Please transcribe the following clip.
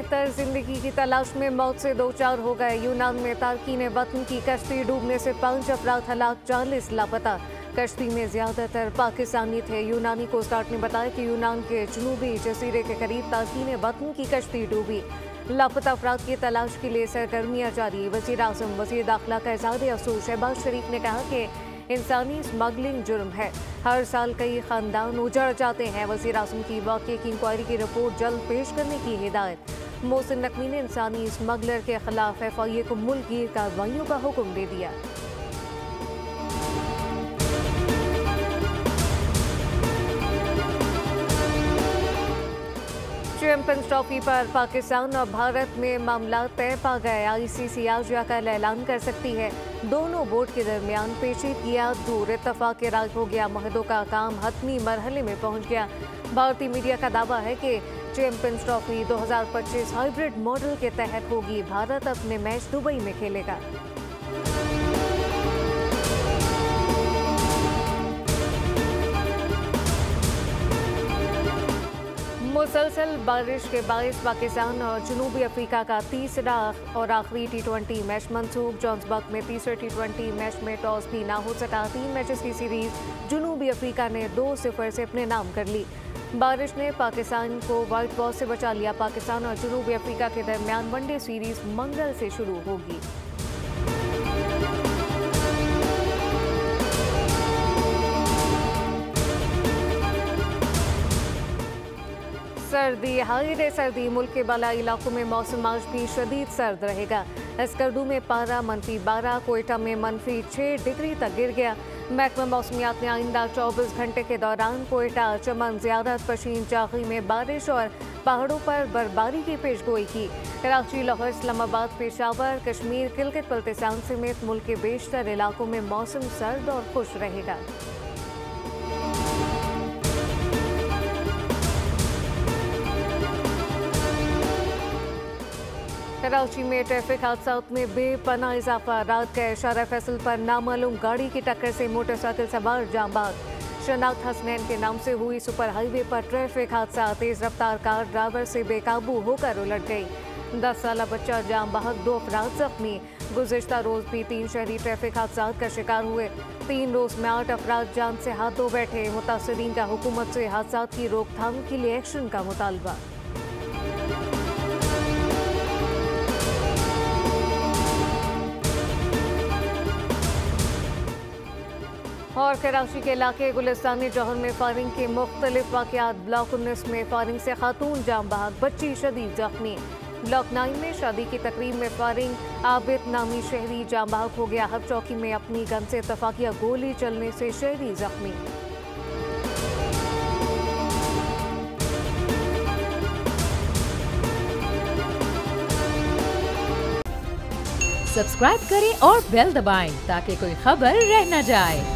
बेहतर जिंदगी की तलाश में मौत से दो चार हो गए। यूनान में तारकीन वतन की कश्ती डूबने से 5 अफराद हलाक, 40 लापता। कश्ती में ज्यादातर पाकिस्तानी थे। यूनानी कोस्ट गार्ड ने बताया कि यूनान के जनूबी जजीरे के करीब तारकीन वतन की कश्ती डूबी। लापता अफराद की तलाश के लिए सरगर्मियां जारी। वज़ीर आज़म वज़ीर दाखिला का इज़हार अफसोस शहबाज शरीफ ने कहा कि इंसानी स्मगलिंग जुर्म है, हर साल कई खानदान उजड़ जाते हैं। वज़ीर आज़म की वाक़े की इंक्वायरी की रिपोर्ट जल्द पेश करने की हिदायत। मोहसिन नकवी ने इंसानी स्मगलर के खिलाफ FIA को मुल्कगीर कार्रवाइयों का हुक्म दे दिया। चैंपियंस ट्रॉफी पर पाकिस्तान और भारत में मामला तय पा गए। ICC आज जाकर ऐलान कर सकती है। दोनों बोर्ड के दरमियान पेचीदगियां दूर, इत्तफाक राय हो गया। मुहदों का काम हतमी मरहले में पहुंच गया। भारतीय मीडिया का दावा है कि चैंपियंस ट्रॉफी 2025 हाइब्रिड मॉडल के तहत होगी। भारत अपने मैच दुबई में खेलेगा। मुसलसल बारिश के बायस पाकिस्तान और जनूबी अफ्रीका का तीसरा और आखिरी T20 मैच मंसूख। जोहान्सबर्ग में तीसरे T20 मैच में टॉस भी ना हो सका। 3 मैचेस की सीरीज जनूबी अफ्रीका ने 2-0 से अपने नाम कर ली। बारिश ने पाकिस्तान को व्हाइट वॉश से बचा लिया। पाकिस्तान और जनूबी अफ्रीका के दरमियान वनडे सीरीज मंगल से शुरू होगी। सर्दी, हाई सर्दी। मुल्क के बालाई इलाकों में मौसम आज भी शदीद सर्द रहेगा। स्कर्दू में पारा -12, कोयटा में -6 डिग्री तक गिर गया। महकमा मौसमियात ने आइंदा 24 घंटे के दौरान कोयटा, चमन, ज़ियारत, पशीन, चागी में बारिश और पहाड़ों पर बर्फबारी की पेशगोई की। कराची, लाहौर, इस्लामाबाद, पेशावर, कश्मीर, गिलगित बल्तिस्तान समेत मुल्क के बेशतर इलाकों में मौसम सर्द और खुश रहेगा। कराची में ट्रैफिक हादसात में बेपनाह इजाफा। रात गए शारा फैसल पर नामालूम गाड़ी की टक्कर से मोटरसाइकिल सवार जाँ बाग। शनाख्त हसनैन के नाम से हुई सुपर हाईवे पर ट्रैफिक हादसा। तेज रफ्तार कार ड्राइवर से बेकाबू होकर उलट गई। 10 साला बच्चा जाँ बहक, 2 अफराद जख्मी। गुज़िश्ता रोज भी 3 शहरी ट्रैफिक हादसा का शिकार हुए। 3 रोज में 8 अफराद जान से हाथ धो बैठे। मुतासरीन का हुकूमत से हादसा की रोकथाम के लिए एक्शन का मुतालबा। और कराची के इलाके गुलिस्तानी जौहर में फायरिंग के मुख्तलिफ वाक़यात। ब्लॉक 19 में फायरिंग से खातून जाम बहक, बच्ची शदीद जख्मी। ब्लॉक 9 में शादी की तकरीब में फायरिंग, आबिद नामी शहरी जाम बहक हो गया। हर चौकी में अपनी गन से इत्तफाकिया गोली चलने से शहरी जख्मी। सब्सक्राइब करें और बेल दबाएं ताकि कोई खबर रह न जाए।